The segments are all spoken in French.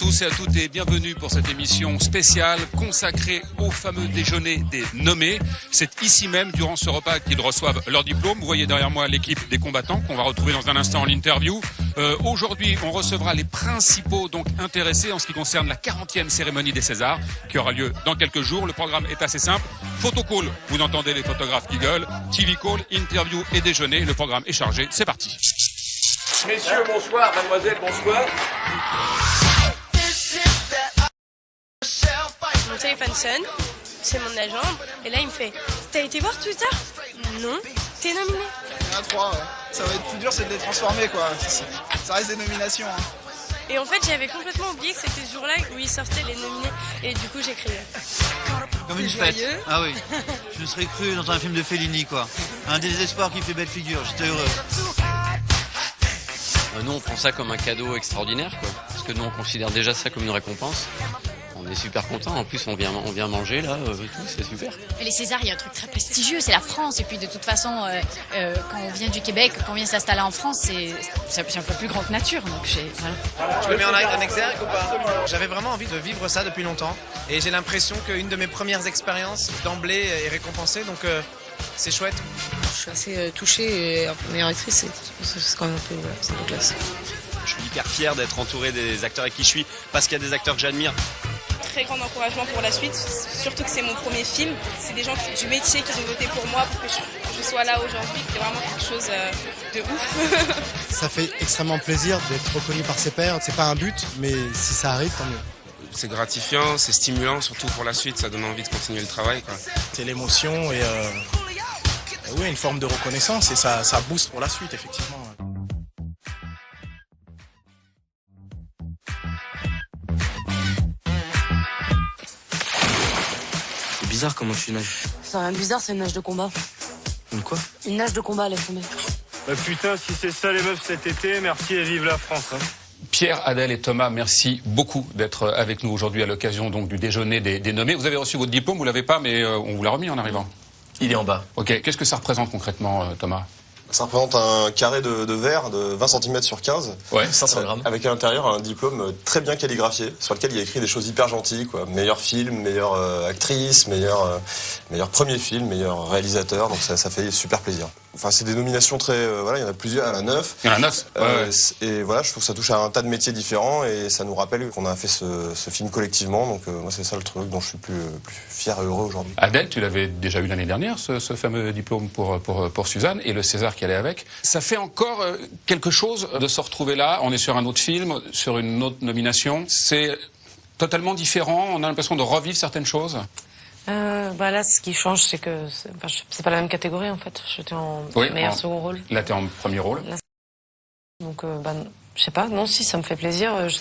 tous et à toutes et bienvenue pour cette émission spéciale consacrée au fameux déjeuner des nommés. C'est ici même, durant ce repas, qu'ils reçoivent leur diplôme. Vous voyez derrière moi l'équipe des combattants qu'on va retrouver dans un instant en interview. Aujourd'hui, on recevra les principaux intéressés en ce qui concerne la 40e cérémonie des Césars qui aura lieu dans quelques jours. Le programme est assez simple. Photo call, vous entendez les photographes qui gueulent. TV call, interview et déjeuner. Le programme est chargé. C'est parti. Messieurs, bonsoir. Mademoiselle, bonsoir. Mon téléphone sonne, c'est mon agent, et là il me fait « T'as été voir Twitter ?»« Non, t'es nominé. » Il y en a 3, ouais. Ça va être plus dur, c'est de les transformer, quoi. Ça reste des nominations. Hein. Et en fait, j'avais complètement oublié que c'était ce jour-là où ils sortaient les nominés, et du coup j'écrivais. Comme une fête. Ah oui. Je me serais cru dans un film de Fellini, quoi. Un désespoir qui fait belle figure, j'étais heureux. Nous, on prend ça comme un cadeau extraordinaire, quoi. Parce que nous, on considère déjà ça comme une récompense. On est super contents. En plus, on vient manger, là, tout, c'est super. Les Césars, il y a un truc très prestigieux, c'est la France. Et puis, de toute façon, quand on vient du Québec, quand on vient s'installer en France, c'est un peu plus grand que nature. Donc, voilà. Je me mets en exergue ou pas? J'avais vraiment envie de vivre ça depuis longtemps. Et j'ai l'impression qu'une de mes premières expériences d'emblée est récompensée. Donc, c'est chouette. Je suis assez touchée et meilleure actrice, c'est quand même un peu, c'est de classe. Je suis hyper fier d'être entouré des acteurs avec qui je suis, parce qu'il y a des acteurs que j'admire. Très grand encouragement pour la suite, surtout que c'est mon premier film. C'est des gens du métier qui ont voté pour moi pour que je sois là aujourd'hui. C'est vraiment quelque chose de ouf. Ça fait extrêmement plaisir d'être reconnu par ses pairs. C'est pas un but, mais si ça arrive, tant mieux. C'est gratifiant, c'est stimulant, surtout pour la suite, ça donne envie de continuer le travail, quoi. C'est l'émotion et oui, une forme de reconnaissance et ça booste pour la suite, effectivement. C'est bizarre comment tu nages. C'est rien de bizarre, c'est une nage de combat. Une quoi? Une nage de combat, laisse tomber. Bah putain, si c'est ça les meufs cet été, merci et vive la France. Hein. Pierre, Adèle et Thomas, merci beaucoup d'être avec nous aujourd'hui à l'occasion du déjeuner des nommés. Vous avez reçu votre diplôme, vous l'avez pas, mais on vous l'a remis en arrivant. Il est en bas. Ok, qu'est-ce que ça représente concrètement, Thomas? Ça représente un carré de verre de 20 cm sur 15. Ouais, 500 grammes. Avec à l'intérieur un diplôme très bien calligraphié, sur lequel il y a écrit des choses hyper gentilles, quoi. Meilleur film, meilleure actrice, meilleur premier film, meilleur réalisateur, donc ça fait super plaisir. Enfin, c'est des nominations très... voilà, il y en a plusieurs, il y en a 9. Il y en a 9 ouais. Et voilà, je trouve que ça touche à un tas de métiers différents et ça nous rappelle qu'on a fait ce film collectivement. Donc moi, c'est ça le truc dont je suis plus fier et heureux aujourd'hui. Adèle, tu l'avais déjà eu l'année dernière, ce fameux diplôme pour Suzanne et le César qui allait avec. Ça fait encore quelque chose de se retrouver là. On est sur un autre film, sur une autre nomination. C'est totalement différent. On a l'impression de revivre certaines choses. Là, ce qui change, c'est que c'est pas la même catégorie en fait. J'étais en meilleur second rôle. Là, t'es en premier rôle. Là, donc, je sais pas. Non, si ça me fait plaisir. Je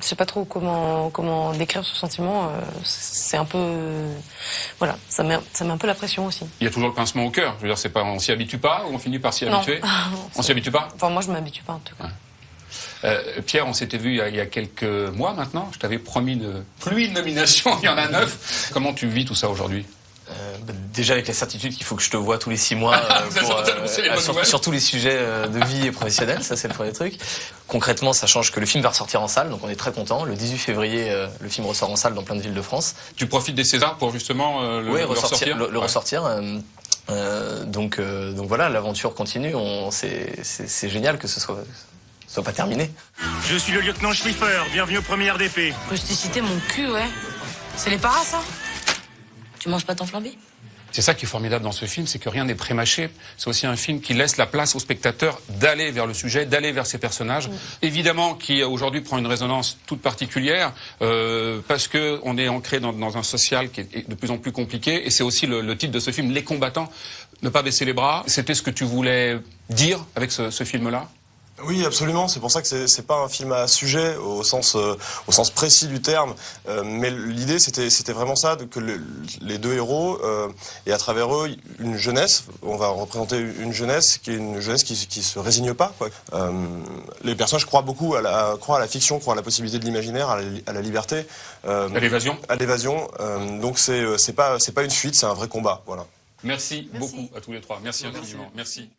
sais pas trop comment décrire ce sentiment. C'est un peu, voilà, ça met un peu la pression aussi. Il y a toujours le pincement au cœur. Je veux dire, c'est pas, on s'y habitue pas ou on finit par s'y habituer. On s'y habitue pas. Enfin, moi, je m'habitue pas en tout cas. Ouais. Pierre, on s'était vu il y a quelques mois maintenant. Je t'avais promis de pluie de nominations. Il y en a 9. Comment tu vis tout ça aujourd'hui? Déjà avec la certitude qu'il faut que je te voie tous les 6 mois sur tous les sujets de vie et professionnels, ça c'est le premier truc. Concrètement, ça change que le film va ressortir en salle, donc on est très content. Le 18 février, le film ressort en salle dans plein de villes de France. Tu profites des Césars pour justement le ressortir. Donc voilà, l'aventure continue. C'est génial que ce soit pas terminé. Je suis le lieutenant Schliffer, bienvenue au premier RDP. Rusticité, mon cul, ouais. C'est les paras, ça? Tu manges pas ton flambé? C'est ça qui est formidable dans ce film, c'est que rien n'est prémâché. C'est aussi un film qui laisse la place au spectateur d'aller vers le sujet, d'aller vers ses personnages. Évidemment, qui aujourd'hui prend une résonance toute particulière, parce que on est ancré dans un social qui est de plus en plus compliqué. Et c'est aussi le titre de ce film, Les combattants, ne pas baisser les bras. C'était ce que tu voulais dire avec ce film-là? Oui, absolument. C'est pour ça que c'est pas un film à sujet au sens précis du terme. Mais l'idée, c'était vraiment ça, que les deux héros et à travers eux une jeunesse. On va représenter une jeunesse qui est une jeunesse qui se résigne pas, quoi. Les personnages croient beaucoup croient à la fiction, croient à la possibilité de l'imaginaire, à la liberté. À l'évasion. À l'évasion. Donc c'est pas une fuite, c'est un vrai combat. Voilà. Merci beaucoup à tous les trois. Merci infiniment. Merci.